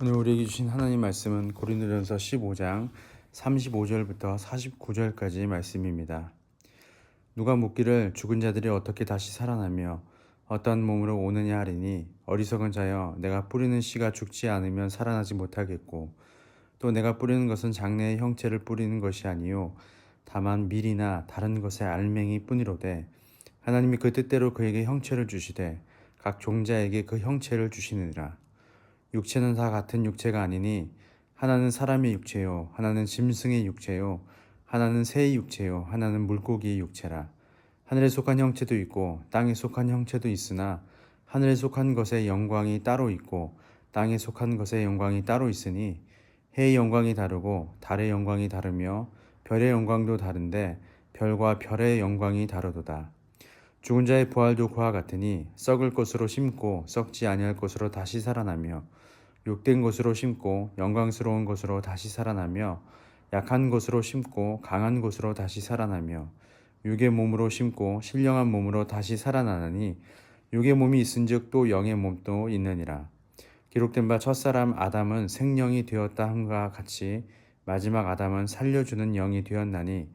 오늘 우리에게 주신 하나님 말씀은 고린도전서 15장 35절부터 49절까지 말씀입니다. 누가 묻기를 죽은 자들이 어떻게 다시 살아나며 어떠한 몸으로 오느냐 하리니 어리석은 자여, 내가 뿌리는 씨가 죽지 않으면 살아나지 못하겠고 또 내가 뿌리는 것은 장래의 형체를 뿌리는 것이 아니요 다만 밀이나 다른 것의 알맹이 뿐이로되 하나님이 그 뜻대로 그에게 형체를 주시되 각 종자에게 그 형체를 주시느니라. 육체는 다 같은 육체가 아니니 하나는 사람의 육체요, 하나는 짐승의 육체요, 하나는 새의 육체요, 하나는 물고기의 육체라. 하늘에 속한 형체도 있고 땅에 속한 형체도 있으나 하늘에 속한 것의 영광이 따로 있고 땅에 속한 것의 영광이 따로 있으니 해의 영광이 다르고 달의 영광이 다르며 별의 영광도 다른데 별과 별의 영광이 다르도다. 죽은 자의 부활도 그와 같으니 썩을 것으로 심고 썩지 아니할 것으로 다시 살아나며 욕된 것으로 심고 영광스러운 것으로 다시 살아나며 약한 것으로 심고 강한 것으로 다시 살아나며 육의 몸으로 심고 신령한 몸으로 다시 살아나느니 육의 몸이 있은즉 또 영의 몸도 있느니라. 기록된 바 첫사람 아담은 생령이 되었다 함과 같이 마지막 아담은 살려주는 영이 되었나니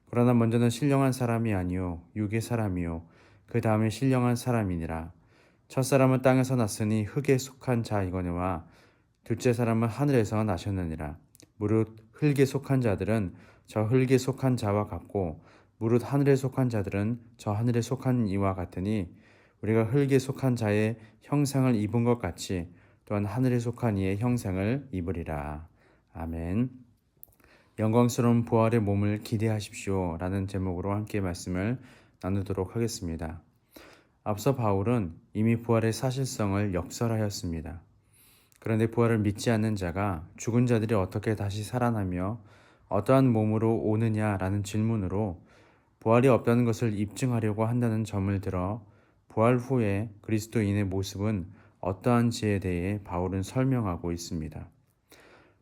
그러나 먼저는 신령한 사람이 아니요 육의 사람이요 그 다음에 신령한 사람이니라. 첫사람은 땅에서 났으니 흙에 속한 자이거니와 둘째 사람은 하늘에서 나셨느니라. 무릇 흙에 속한 자들은 저 흙에 속한 자와 같고 무릇 하늘에 속한 자들은 저 하늘에 속한 이와 같으니 우리가 흙에 속한 자의 형상을 입은 것 같이 또한 하늘에 속한 이의 형상을 입으리라. 아멘. 영광스러운 부활의 몸을 기대하십시오 라는 제목으로 함께 말씀을 나누도록 하겠습니다. 앞서 바울은 이미 부활의 사실성을 역설하였습니다. 그런데 부활을 믿지 않는 자가 죽은 자들이 어떻게 다시 살아나며 어떠한 몸으로 오느냐라는 질문으로 부활이 없다는 것을 입증하려고 한다는 점을 들어 부활 후에 그리스도인의 모습은 어떠한지에 대해 바울은 설명하고 있습니다.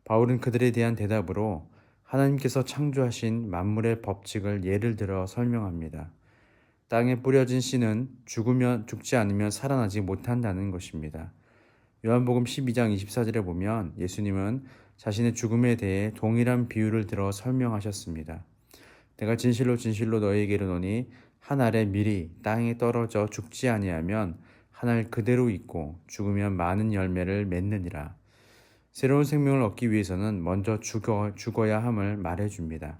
바울은 그들에 대한 대답으로 하나님께서 창조하신 만물의 법칙을 예를 들어 설명합니다. 땅에 뿌려진 씨는 죽지 않으면 살아나지 못한다는 것입니다. 요한복음 12장 24절에 보면 예수님은 자신의 죽음에 대해 동일한 비유를 들어 설명하셨습니다. 내가 진실로 진실로 너희에게 이르노니 한 알의 밀이 땅에 떨어져 죽지 아니하면 한 알 그대로 있고 죽으면 많은 열매를 맺느니라. 새로운 생명을 얻기 위해서는 먼저 죽어야 함을 말해줍니다.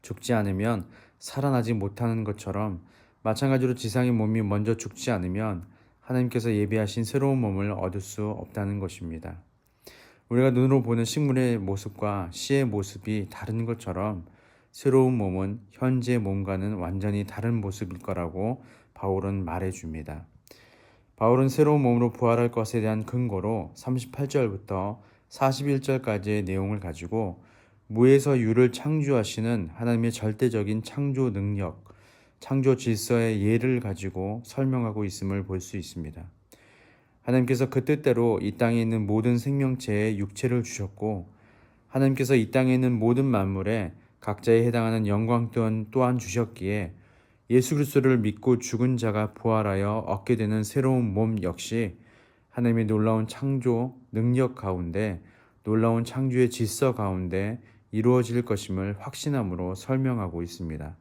죽지 않으면 살아나지 못하는 것처럼 마찬가지로 지상의 몸이 먼저 죽지 않으면 하나님께서 예비하신 새로운 몸을 얻을 수 없다는 것입니다. 우리가 눈으로 보는 식물의 모습과 씨의 모습이 다른 것처럼 새로운 몸은 현재 몸과는 완전히 다른 모습일 거라고 바울은 말해줍니다. 바울은 새로운 몸으로 부활할 것에 대한 근거로 38절부터 41절까지의 내용을 가지고 무에서 유를 창조하시는 하나님의 절대적인 창조 능력, 창조 질서의 예를 가지고 설명하고 있음을 볼 수 있습니다. 하나님께서 그 뜻대로 이 땅에 있는 모든 생명체에 육체를 주셨고 하나님께서 이 땅에 있는 모든 만물에 각자에 해당하는 영광 또한 주셨기에 예수 그리스도를 믿고 죽은 자가 부활하여 얻게 되는 새로운 몸 역시 하나님의 놀라운 창조 능력 가운데 놀라운 창조의 질서 가운데 이루어질 것임을 확신함으로 설명하고 있습니다.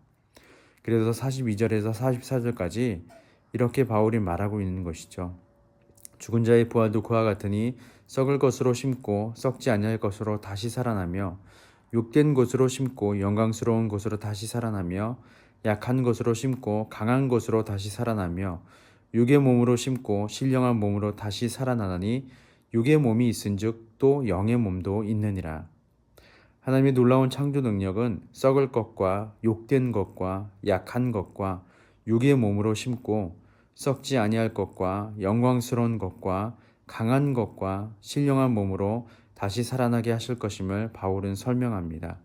그래서 42절에서 44절까지 이렇게 바울이 말하고 있는 것이죠. 죽은 자의 부활도 그와 같으니 썩을 것으로 심고 썩지 아니할 것으로 다시 살아나며 욕된 것으로 심고 영광스러운 것으로 다시 살아나며 약한 것으로 심고 강한 것으로 다시 살아나며 육의 몸으로 심고 신령한 몸으로 다시 살아나니 육의 몸이 있은즉 또 영의 몸도 있느니라. 하나님의 놀라운 창조 능력은 썩을 것과 욕된 것과 약한 것과 육의 몸으로 심고 썩지 아니할 것과 영광스러운 것과 강한 것과 신령한 몸으로 다시 살아나게 하실 것임을 바울은 설명합니다.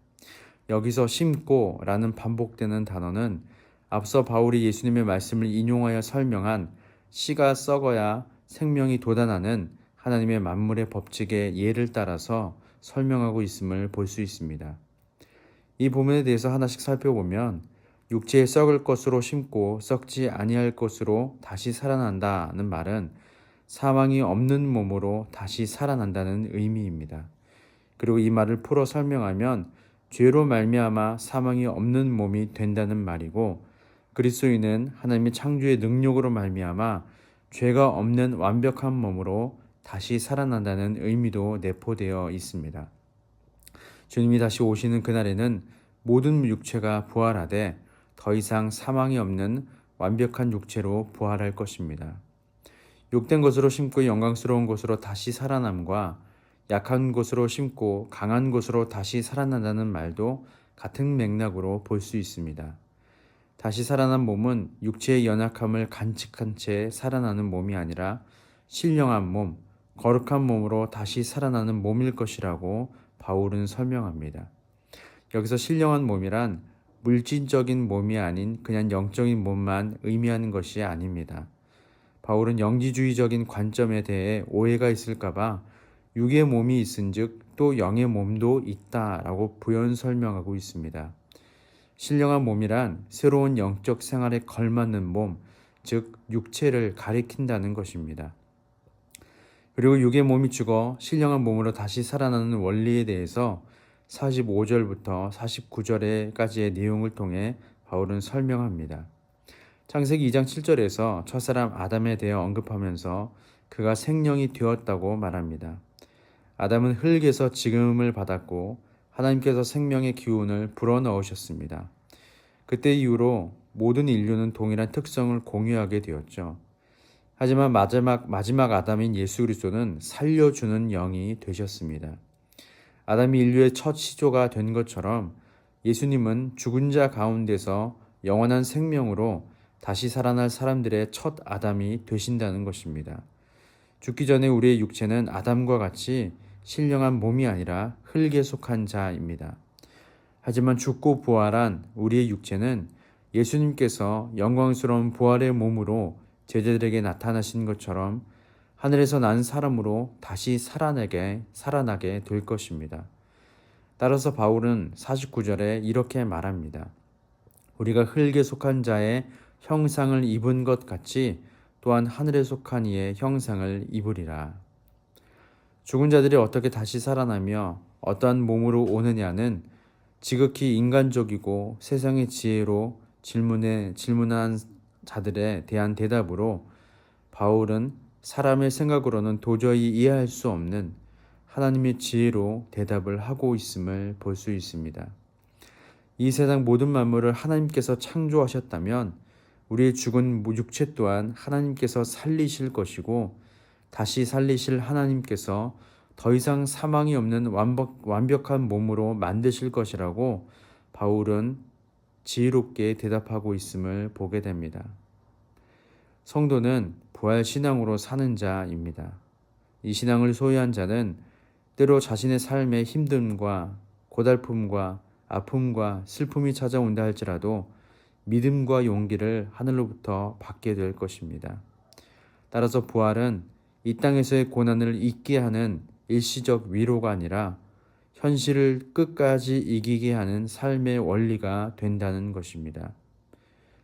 여기서 심고 라는 반복되는 단어는 앞서 바울이 예수님의 말씀을 인용하여 설명한 씨가 썩어야 생명이 돋아나는 하나님의 만물의 법칙의 예를 따라서 설명하고 있음을 볼 수 있습니다. 이 부분에 대해서 하나씩 살펴보면 육체에 썩을 것으로 심고 썩지 아니할 것으로 다시 살아난다는 말은 사망이 없는 몸으로 다시 살아난다는 의미입니다. 그리고 이 말을 풀어 설명하면 죄로 말미암아 사망이 없는 몸이 된다는 말이고, 그리스도인은 하나님의 창조의 능력으로 말미암아 죄가 없는 완벽한 몸으로 다시 살아난다는 의미도 내포되어 있습니다. 주님이 다시 오시는 그날에는 모든 육체가 부활하되 더 이상 사망이 없는 완벽한 육체로 부활할 것입니다. 욕된 것으로 심고 영광스러운 것으로 다시 살아남과 약한 것으로 심고 강한 것으로 다시 살아난다는 말도 같은 맥락으로 볼 수 있습니다. 다시 살아난 몸은 육체의 연약함을 간직한 채 살아나는 몸이 아니라 신령한 몸, 거룩한 몸으로 다시 살아나는 몸일 것이라고 바울은 설명합니다. 여기서 신령한 몸이란 물질적인 몸이 아닌 그냥 영적인 몸만 의미하는 것이 아닙니다. 바울은 영지주의적인 관점에 대해 오해가 있을까봐 육의 몸이 있은즉 또 영의 몸도 있다라고 부연 설명하고 있습니다. 신령한 몸이란 새로운 영적 생활에 걸맞는 몸, 즉 육체를 가리킨다는 것입니다. 그리고 육의 몸이 죽어 신령한 몸으로 다시 살아나는 원리에 대해서 45절부터 49절까지의 내용을 통해 바울은 설명합니다. 창세기 2장 7절에서 첫사람 아담에 대해 언급하면서 그가 생명이 되었다고 말합니다. 아담은 흙에서 지음을 받았고 하나님께서 생명의 기운을 불어넣으셨습니다. 그때 이후로 모든 인류는 동일한 특성을 공유하게 되었죠. 하지만 마지막 아담인 예수 그리스도는 살려주는 영이 되셨습니다. 아담이 인류의 첫 시조가 된 것처럼 예수님은 죽은 자 가운데서 영원한 생명으로 다시 살아날 사람들의 첫 아담이 되신다는 것입니다. 죽기 전에 우리의 육체는 아담과 같이 신령한 몸이 아니라 흙에 속한 자입니다. 하지만 죽고 부활한 우리의 육체는 예수님께서 영광스러운 부활의 몸으로 제자들에게 나타나신 것처럼 하늘에서 난 사람으로 다시 살아나게 될 것입니다. 따라서 바울은 49절에 이렇게 말합니다. 우리가 흙에 속한 자의 형상을 입은 것 같이 또한 하늘에 속한 이의 형상을 입으리라. 죽은 자들이 어떻게 다시 살아나며 어떠한 몸으로 오느냐는 지극히 인간적이고 세상의 지혜로 질문한 자들에 대한 대답으로 바울은 사람의 생각으로는 도저히 이해할 수 없는 하나님의 지혜로 대답을 하고 있음을 볼 수 있습니다. 이 세상 모든 만물을 하나님께서 창조하셨다면 우리의 죽은 육체 또한 하나님께서 살리실 것이고 다시 살리실 하나님께서 더 이상 사망이 없는 완벽한 몸으로 만드실 것이라고 바울은 지혜롭게 대답하고 있음을 보게 됩니다. 성도는 부활 신앙으로 사는 자입니다. 이 신앙을 소유한 자는 때로 자신의 삶에 힘듦과 고달픔과 아픔과 슬픔이 찾아온다 할지라도 믿음과 용기를 하늘로부터 받게 될 것입니다. 따라서 부활은 이 땅에서의 고난을 잊게 하는 일시적 위로가 아니라 현실을 끝까지 이기게 하는 삶의 원리가 된다는 것입니다.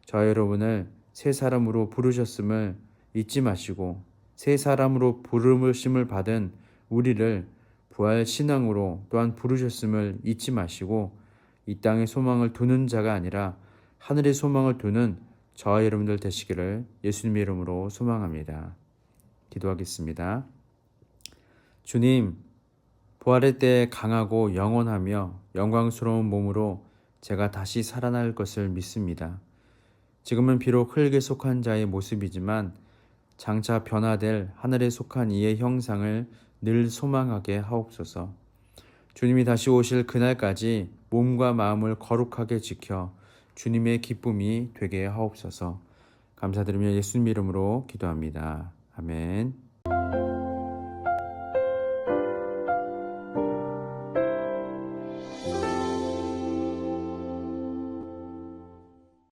저 여러분을 새 사람으로 부르셨음을 잊지 마시고 새 사람으로 부르심을 받은 우리를 부활 신앙으로 또한 부르셨음을 잊지 마시고 이 땅에 소망을 두는 자가 아니라 하늘의 소망을 두는 저와 여러분들 되시기를 예수님의 이름으로 소망합니다. 기도하겠습니다. 주님, 부활의 때 강하고 영원하며 영광스러운 몸으로 제가 다시 살아날 것을 믿습니다. 지금은 비록 흙에 속한 자의 모습이지만 장차 변화될 하늘에 속한 이의 형상을 늘 소망하게 하옵소서. 주님이 다시 오실 그날까지 몸과 마음을 거룩하게 지켜 주님의 기쁨이 되게 하옵소서. 감사드리며 예수님 이름으로 기도합니다. 아멘.